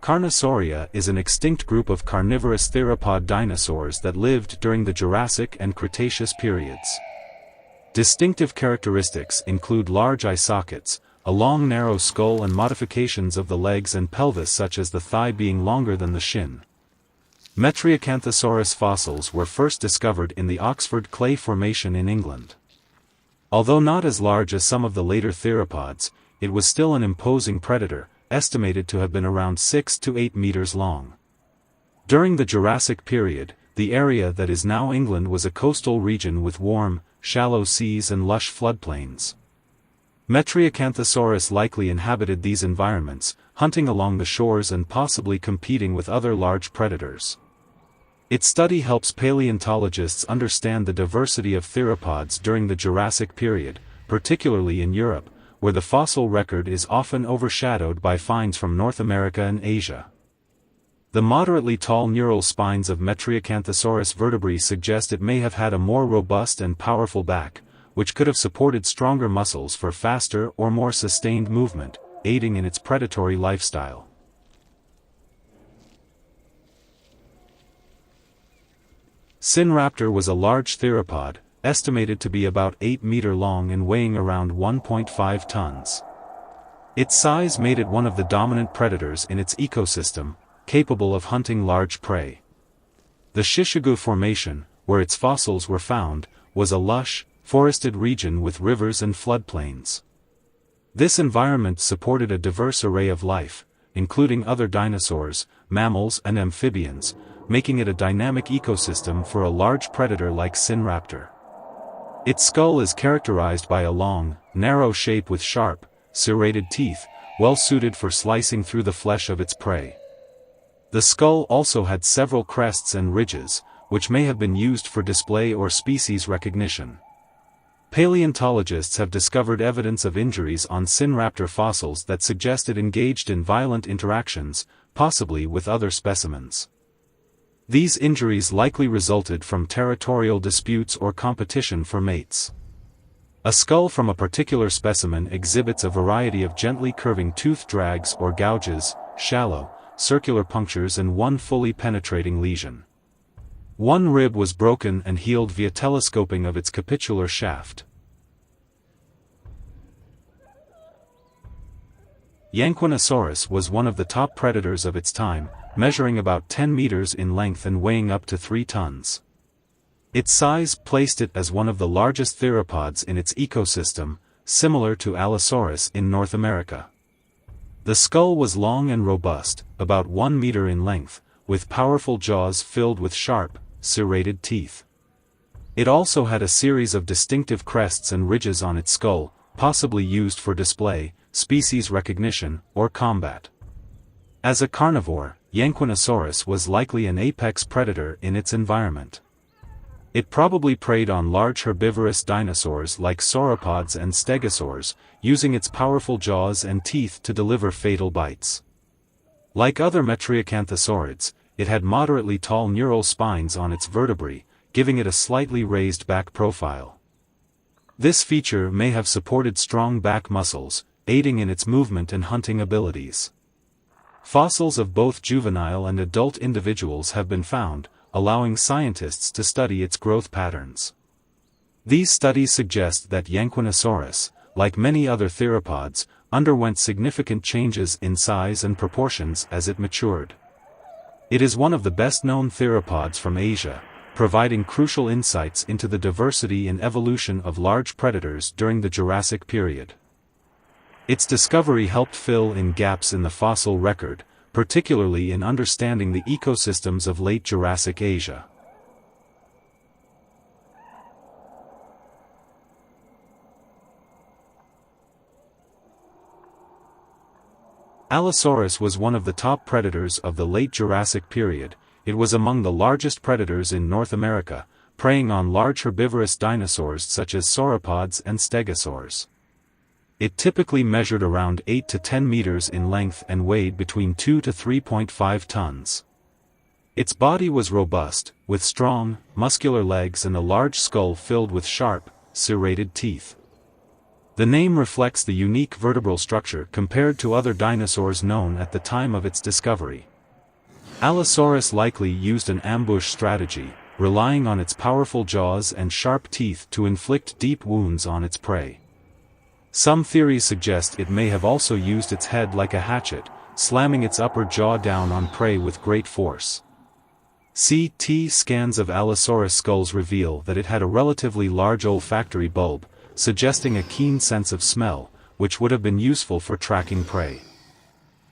Carnosauria is an extinct group of carnivorous theropod dinosaurs that lived during the Jurassic and Cretaceous periods. Distinctive characteristics include large eye sockets, a long narrow skull and modifications of the legs and pelvis such as the thigh being longer than the shin. Metriacanthosaurus fossils were first discovered in the Oxford Clay Formation in England. Although not as large as some of the later theropods, it was still an imposing predator, estimated to have been around 6 to 8 meters long. During the Jurassic period, the area that is now England was a coastal region with warm, shallow seas and lush floodplains. Metriacanthosaurus likely inhabited these environments, hunting along the shores and possibly competing with other large predators. Its study helps paleontologists understand the diversity of theropods during the Jurassic period, particularly in Europe, where the fossil record is often overshadowed by finds from North America and Asia. The moderately tall neural spines of Metriacanthosaurus vertebrae suggest it may have had a more robust and powerful back, which could have supported stronger muscles for faster or more sustained movement, aiding in its predatory lifestyle. Sinraptor was a large theropod, estimated to be about 8 meters long and weighing around 1.5 tons. Its size made it one of the dominant predators in its ecosystem, capable of hunting large prey. The Shishegu Formation, where its fossils were found, was a lush, forested region with rivers and floodplains. This environment supported a diverse array of life, including other dinosaurs, mammals and amphibians, making it a dynamic ecosystem for a large predator like Sinraptor. Its skull is characterized by a long, narrow shape with sharp, serrated teeth, well suited for slicing through the flesh of its prey. The skull also had several crests and ridges, which may have been used for display or species recognition. Paleontologists have discovered evidence of injuries on Sinraptor fossils that suggest it engaged in violent interactions, possibly with other specimens. These injuries likely resulted from territorial disputes or competition for mates. A skull from a particular specimen exhibits a variety of gently curving tooth drags or gouges, shallow, circular punctures and one fully penetrating lesion. One rib was broken and healed via telescoping of its capitular shaft. Yanquinosaurus was one of the top predators of its time, measuring about 10 meters in length and weighing up to 3 tons. Its size placed it as one of the largest theropods in its ecosystem, similar to Allosaurus in North America. The skull was long and robust, about 1 meter in length, with powerful jaws filled with sharp, serrated teeth. It also had a series of distinctive crests and ridges on its skull, possibly used for display, species recognition, or combat. As a carnivore, Yanquinosaurus was likely an apex predator in its environment. It probably preyed on large herbivorous dinosaurs like sauropods and stegosaurs, using its powerful jaws and teeth to deliver fatal bites. Like other Metriacanthosaurids, it had moderately tall neural spines on its vertebrae, giving it a slightly raised back profile. This feature may have supported strong back muscles, aiding in its movement and hunting abilities. Fossils of both juvenile and adult individuals have been found, allowing scientists to study its growth patterns. These studies suggest that Yanquinosaurus, like many other theropods, underwent significant changes in size and proportions as it matured. It is one of the best-known theropods from Asia, providing crucial insights into the diversity and evolution of large predators during the Jurassic period. Its discovery helped fill in gaps in the fossil record, particularly in understanding the ecosystems of late Jurassic Asia. Allosaurus was one of the top predators of the late Jurassic period. It was among the largest predators in North America, preying on large herbivorous dinosaurs such as sauropods and stegosaurs. It typically measured around 8 to 10 meters in length and weighed between 2 to 3.5 tons. Its body was robust, with strong, muscular legs and a large skull filled with sharp, serrated teeth. The name reflects the unique vertebral structure compared to other dinosaurs known at the time of its discovery. Allosaurus likely used an ambush strategy, relying on its powerful jaws and sharp teeth to inflict deep wounds on its prey. Some theories suggest it may have also used its head like a hatchet, slamming its upper jaw down on prey with great force. CT scans of Allosaurus skulls reveal that it had a relatively large olfactory bulb, suggesting a keen sense of smell, which would have been useful for tracking prey.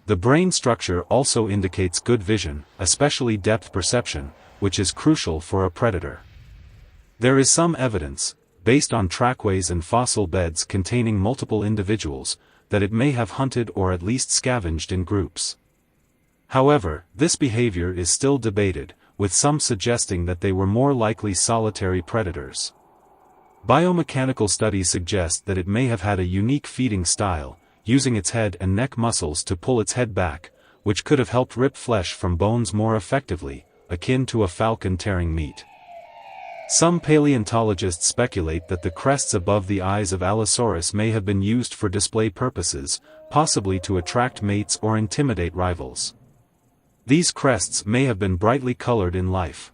The brain structure also indicates good vision, especially depth perception, which is crucial for a predator. There is some evidence, based on trackways and fossil beds containing multiple individuals, that it may have hunted or at least scavenged in groups. However, this behavior is still debated, with some suggesting that they were more likely solitary predators. Biomechanical studies suggest that it may have had a unique feeding style, using its head and neck muscles to pull its head back, which could have helped rip flesh from bones more effectively, akin to a falcon tearing meat. Some paleontologists speculate that the crests above the eyes of Allosaurus may have been used for display purposes, possibly to attract mates or intimidate rivals. These crests may have been brightly colored in life.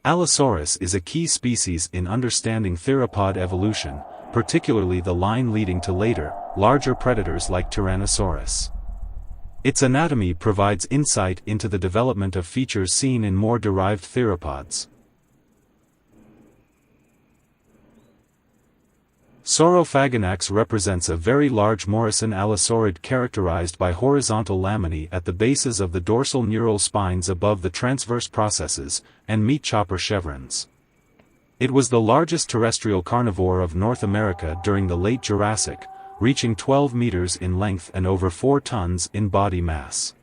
Allosaurus is a key species in understanding theropod evolution, particularly the line leading to later, larger predators like Tyrannosaurus. Its anatomy provides insight into the development of features seen in more derived theropods. Saurophaganax represents a very large Morrison allosaurid characterized by horizontal laminae at the bases of the dorsal neural spines above the transverse processes, and meat chopper chevrons. It was the largest terrestrial carnivore of North America during the late Jurassic, reaching 12 meters in length and over 4 tons in body mass.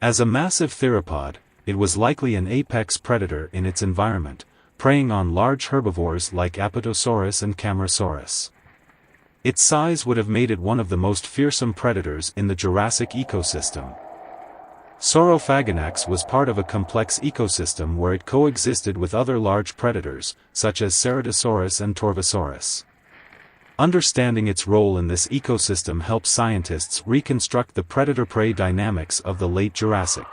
As a massive theropod, it was likely an apex predator in its environment, preying on large herbivores like Apatosaurus and Camarasaurus. Its size would have made it one of the most fearsome predators in the Jurassic ecosystem. Saurophaganax was part of a complex ecosystem where it coexisted with other large predators, such as Ceratosaurus and Torvosaurus. Understanding its role in this ecosystem helps scientists reconstruct the predator-prey dynamics of the late Jurassic.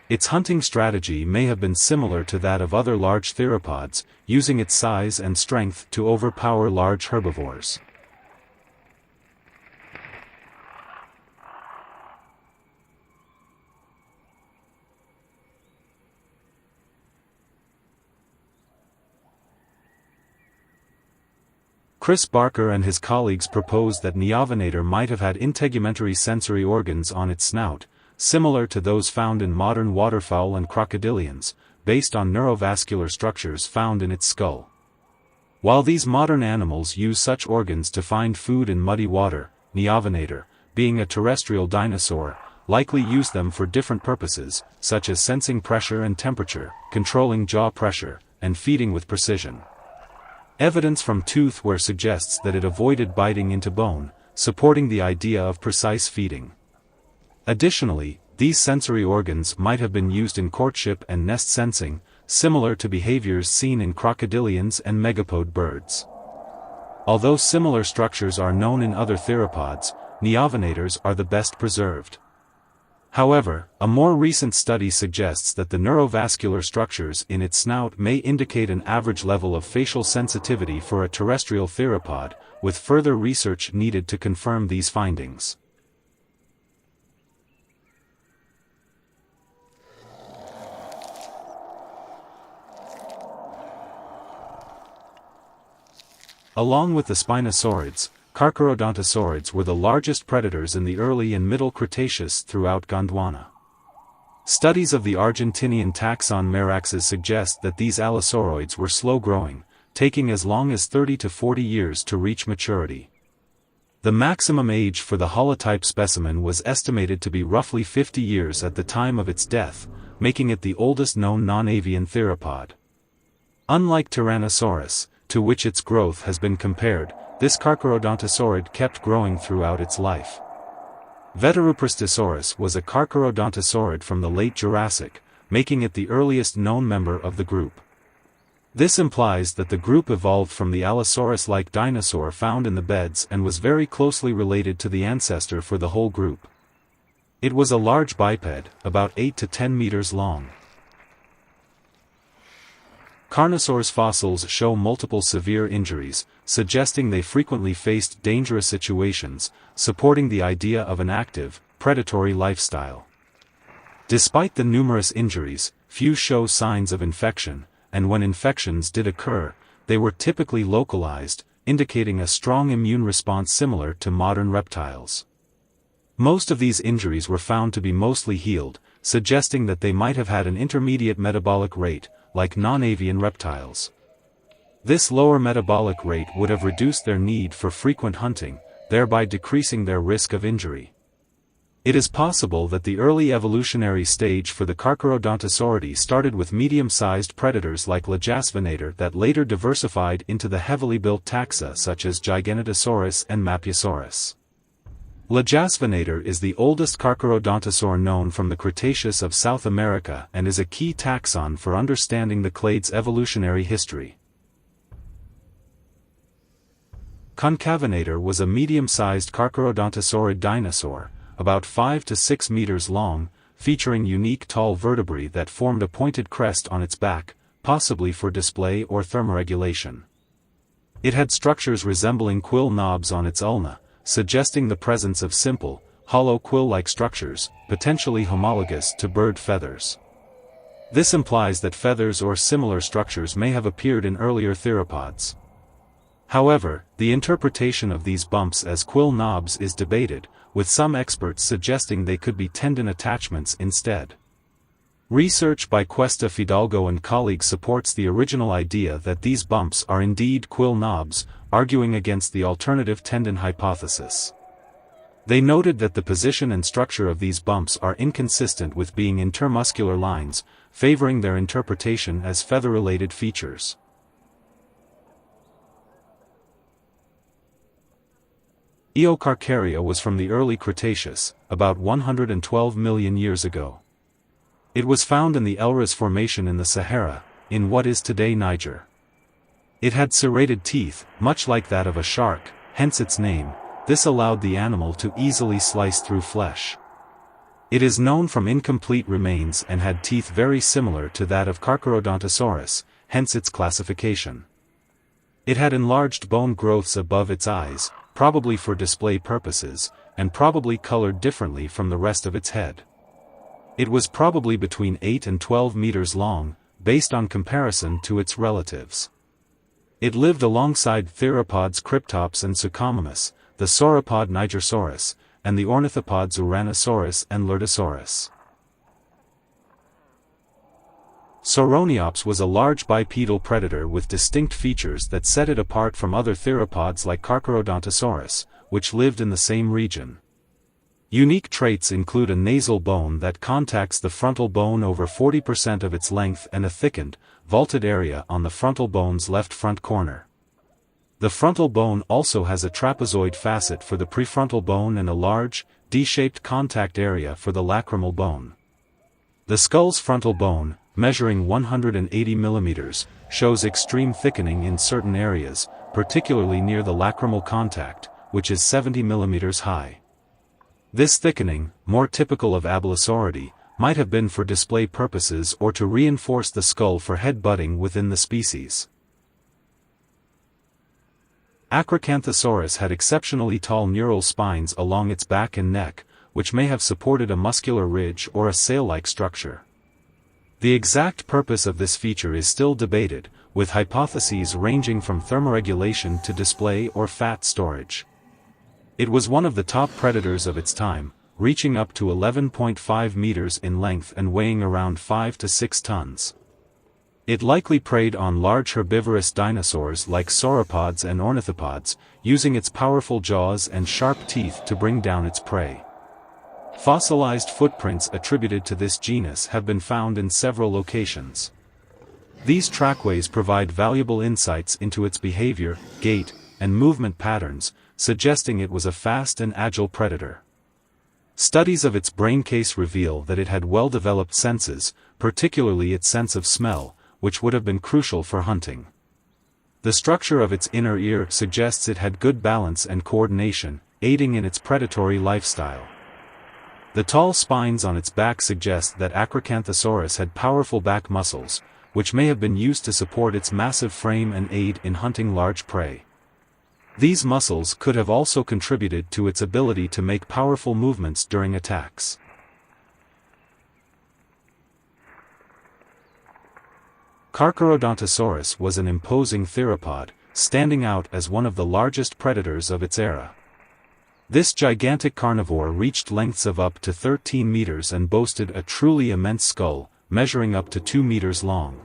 Its hunting strategy may have been similar to that of other large theropods, using its size and strength to overpower large herbivores. Chris Barker and his colleagues proposed that Neovenator might have had integumentary sensory organs on its snout, similar to those found in modern waterfowl and crocodilians, based on neurovascular structures found in its skull. While these modern animals use such organs to find food in muddy water, Neovenator, being a terrestrial dinosaur, likely used them for different purposes, such as sensing pressure and temperature, controlling jaw pressure, and feeding with precision. Evidence from tooth wear suggests that it avoided biting into bone, supporting the idea of precise feeding. Additionally, these sensory organs might have been used in courtship and nest sensing, similar to behaviors seen in crocodilians and megapode birds. Although similar structures are known in other theropods, Neovenators are the best preserved. However, a more recent study suggests that the neurovascular structures in its snout may indicate an average level of facial sensitivity for a terrestrial theropod, with further research needed to confirm these findings. Along with the Spinosaurids, Carcharodontosaurids were the largest predators in the early and middle Cretaceous throughout Gondwana. Studies of the Argentinian taxon Meraxes suggest that these allosauroids were slow-growing, taking as long as 30 to 40 years to reach maturity. The maximum age for the holotype specimen was estimated to be roughly 50 years at the time of its death, making it the oldest known non-avian theropod. Unlike Tyrannosaurus, to which its growth has been compared, this Carcharodontosaurid kept growing throughout its life. Veterupristosaurus was a Carcharodontosaurid from the late Jurassic, making it the earliest known member of the group. This implies that the group evolved from the Allosaurus-like dinosaur found in the beds and was very closely related to the ancestor for the whole group. It was a large biped, about 8 to 10 meters long. Carnosaurs fossils show multiple severe injuries, suggesting they frequently faced dangerous situations, supporting the idea of an active, predatory lifestyle. Despite the numerous injuries, few show signs of infection, and when infections did occur, they were typically localized, indicating a strong immune response similar to modern reptiles. Most of these injuries were found to be mostly healed, suggesting that they might have had an intermediate metabolic rate, like non-avian reptiles. This lower metabolic rate would have reduced their need for frequent hunting, thereby decreasing their risk of injury. It is possible that the early evolutionary stage for the Carcharodontosauridae started with medium-sized predators like Legasvenator that later diversified into the heavily built taxa such as Giganotosaurus and Mapiosaurus. Legasvenator is the oldest Carcharodontosaur known from the Cretaceous of South America and is a key taxon for understanding the clade's evolutionary history. Concavenator was a medium-sized Carcharodontosaurid dinosaur, about 5 to 6 meters long, featuring unique tall vertebrae that formed a pointed crest on its back, possibly for display or thermoregulation. It had structures resembling quill knobs on its ulna, suggesting the presence of simple, hollow quill-like structures, potentially homologous to bird feathers. This implies that feathers or similar structures may have appeared in earlier theropods. However, the interpretation of these bumps as quill knobs is debated, with some experts suggesting they could be tendon attachments instead. Research by Cuesta Fidalgo and colleagues supports the original idea that these bumps are indeed quill knobs, arguing against the alternative tendon hypothesis. They noted that the position and structure of these bumps are inconsistent with being intermuscular lines, favoring their interpretation as feather-related features. Eocarcharia was from the early Cretaceous, about 112 million years ago. It was found in the Elras Formation in the Sahara, in what is today Niger. It had serrated teeth, much like that of a shark, hence its name. This allowed the animal to easily slice through flesh. It is known from incomplete remains and had teeth very similar to that of Carcharodontosaurus, hence its classification. It had enlarged bone growths above its eyes, probably for display purposes, and probably colored differently from the rest of its head. It was probably between 8 and 12 meters long, based on comparison to its relatives. It lived alongside theropods Cryptops and Suchomimus, the sauropod Nigersaurus, and the ornithopods Uranosaurus and Lurdosaurus. Sauroniops was a large bipedal predator with distinct features that set it apart from other theropods like Carcharodontosaurus, which lived in the same region. Unique traits include a nasal bone that contacts the frontal bone over 40% of its length and a thickened, vaulted area on the frontal bone's left front corner. The frontal bone also has a trapezoid facet for the prefrontal bone and a large, D-shaped contact area for the lacrimal bone. The skull's frontal bone, measuring 180 millimeters, shows extreme thickening in certain areas, particularly near the lacrimal contact, which is 70 millimeters high. This thickening, more typical of Allosauridae, might have been for display purposes or to reinforce the skull for head-butting within the species. Acrocanthosaurus had exceptionally tall neural spines along its back and neck, which may have supported a muscular ridge or a sail-like structure. The exact purpose of this feature is still debated, with hypotheses ranging from thermoregulation to display or fat storage. It was one of the top predators of its time, reaching up to 11.5 meters in length and weighing around 5 to 6 tons. It likely preyed on large herbivorous dinosaurs like sauropods and ornithopods, using its powerful jaws and sharp teeth to bring down its prey. Fossilized footprints attributed to this genus have been found in several locations. These trackways provide valuable insights into its behavior, gait, and movement patterns, suggesting it was a fast and agile predator. Studies of its brain case reveal that it had well-developed senses, particularly its sense of smell, which would have been crucial for hunting. The structure of its inner ear suggests it had good balance and coordination, aiding in its predatory lifestyle. The tall spines on its back suggest that Acrocanthosaurus had powerful back muscles, which may have been used to support its massive frame and aid in hunting large prey. These muscles could have also contributed to its ability to make powerful movements during attacks. Carcharodontosaurus was an imposing theropod, standing out as one of the largest predators of its era. This gigantic carnivore reached lengths of up to 13 meters and boasted a truly immense skull, measuring up to 2 meters long.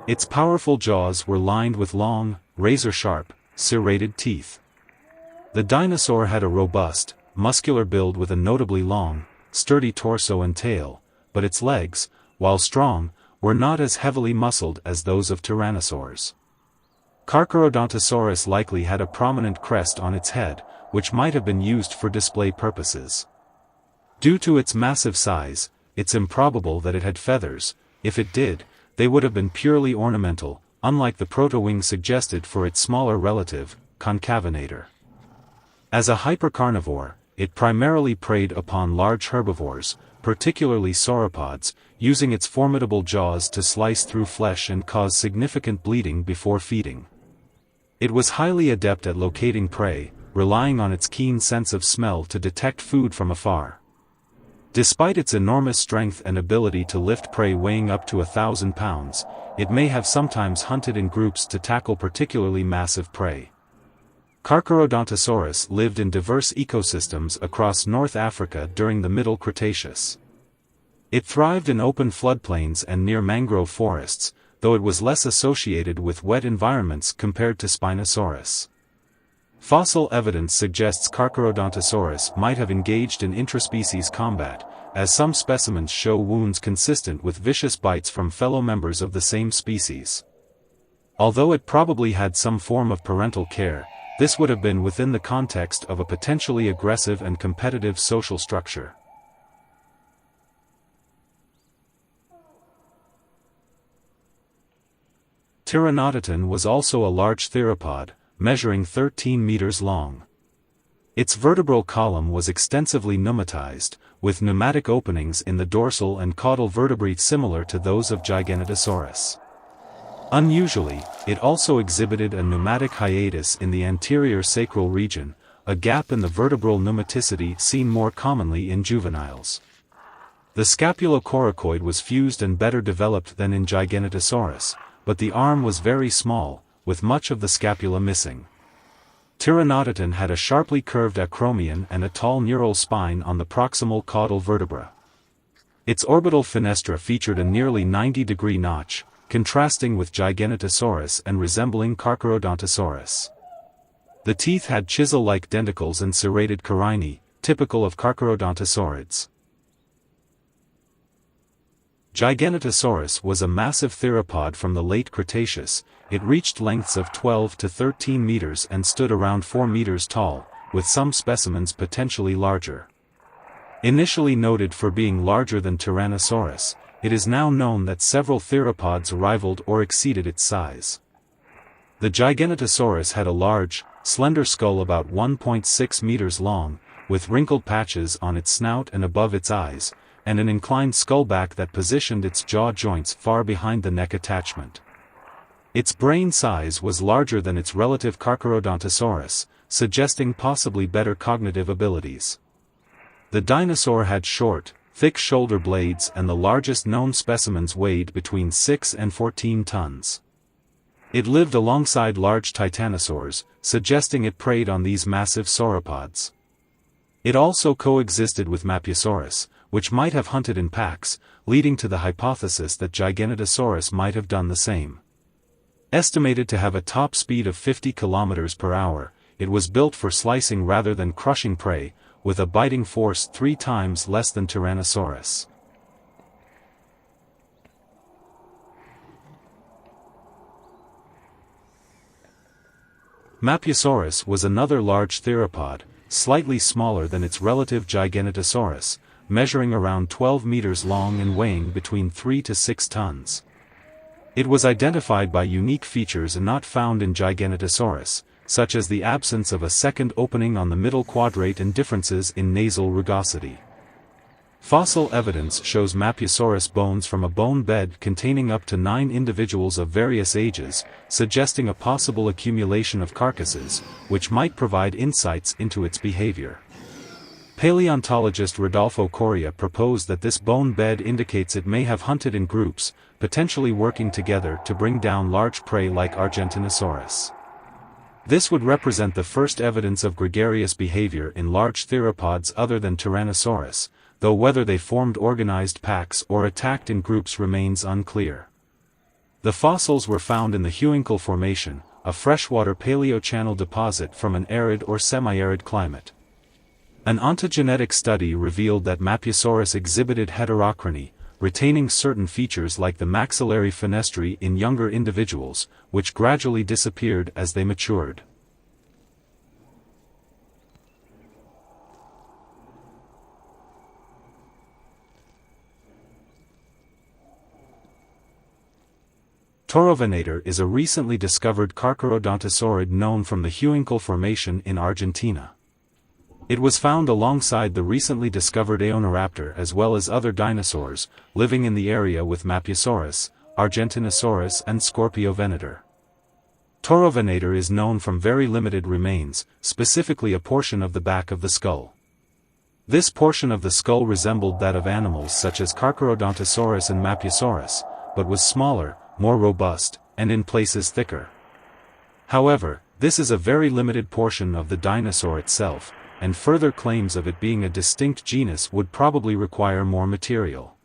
Its powerful jaws were lined with long, razor-sharp, serrated teeth. The dinosaur had a robust, muscular build with a notably long, sturdy torso and tail, but its legs, while strong, were not as heavily muscled as those of tyrannosaurs. Carcharodontosaurus likely had a prominent crest on its head, which might have been used for display purposes. Due to its massive size, it's improbable that it had feathers. If it did, they would have been purely ornamental, unlike the protowing suggested for its smaller relative, Concavenator. As a hypercarnivore, it primarily preyed upon large herbivores, particularly sauropods, using its formidable jaws to slice through flesh and cause significant bleeding before feeding. It was highly adept at locating prey, relying on its keen sense of smell to detect food from afar. Despite its enormous strength and ability to lift prey weighing up to 1,000 pounds, it may have sometimes hunted in groups to tackle particularly massive prey. Carcharodontosaurus lived in diverse ecosystems across North Africa during the Middle Cretaceous. It thrived in open floodplains and near mangrove forests, though it was less associated with wet environments compared to Spinosaurus. Fossil evidence suggests Carcharodontosaurus might have engaged in intraspecies combat, as some specimens show wounds consistent with vicious bites from fellow members of the same species. Although it probably had some form of parental care, this would have been within the context of a potentially aggressive and competitive social structure. Pteranodon was also a large theropod, measuring 13 meters long. Its vertebral column was extensively pneumatized, with pneumatic openings in the dorsal and caudal vertebrae similar to those of Giganotosaurus. Unusually, it also exhibited a pneumatic hiatus in the anterior sacral region, a gap in the vertebral pneumaticity seen more commonly in juveniles. The scapulocoracoid was fused and better developed than in Giganotosaurus, but the arm was very small, with much of the scapula missing. Pteranodon had a sharply curved acromion and a tall neural spine on the proximal caudal vertebra. Its orbital fenestra featured a nearly 90-degree notch, contrasting with Giganotosaurus and resembling Carcharodontosaurus. The teeth had chisel-like denticles and serrated carinae, typical of Carcharodontosaurids. Giganotosaurus was a massive theropod from the late Cretaceous. It reached lengths of 12 to 13 meters and stood around 4 meters tall, with some specimens potentially larger. Initially noted for being larger than Tyrannosaurus, it is now known that several theropods rivaled or exceeded its size. The Giganotosaurus had a large, slender skull about 1.6 meters long, with wrinkled patches on its snout and above its eyes, and an inclined skullback that positioned its jaw joints far behind the neck attachment. Its brain size was larger than its relative Carcharodontosaurus, suggesting possibly better cognitive abilities. The dinosaur had short, thick shoulder blades and the largest known specimens weighed between 6 and 14 tons. It lived alongside large titanosaurs, suggesting it preyed on these massive sauropods. It also coexisted with Mapiosaurus, which might have hunted in packs, leading to the hypothesis that Giganotosaurus might have done the same. Estimated to have a top speed of 50 km per hour, it was built for slicing rather than crushing prey, with a biting force 3 times less than Tyrannosaurus. Mapiosaurus was another large theropod, slightly smaller than its relative Giganotosaurus, measuring around 12 meters long and weighing between 3 to 6 tons. It was identified by unique features not found in Giganotosaurus, such as the absence of a second opening on the middle quadrate and differences in nasal rugosity. Fossil evidence shows Mapiosaurus bones from a bone bed containing up to 9 individuals of various ages, suggesting a possible accumulation of carcasses, which might provide insights into its behavior. Paleontologist Rodolfo Coria proposed that this bone bed indicates it may have hunted in groups, potentially working together to bring down large prey like Argentinosaurus. This would represent the first evidence of gregarious behavior in large theropods other than Tyrannosaurus, though whether they formed organized packs or attacked in groups remains unclear. The fossils were found in the Huinkel Formation, a freshwater paleochannel deposit from an arid or semi-arid climate. An ontogenetic study revealed that Mapiosaurus exhibited heterochrony, retaining certain features like the maxillary fenestrae in younger individuals, which gradually disappeared as they matured. Torovenator is a recently discovered Carcharodontosaurid known from the Huinkel Formation in Argentina. It was found alongside the recently discovered Aeoniraptor as well as other dinosaurs, living in the area with Mapiosaurus, Argentinosaurus and Scorpiovenator. Torovenator is known from very limited remains, specifically a portion of the back of the skull. This portion of the skull resembled that of animals such as Carcharodontosaurus and Mapiosaurus, but was smaller, more robust, and in places thicker. However, this is a very limited portion of the dinosaur itself, and further claims of it being a distinct genus would probably require more material.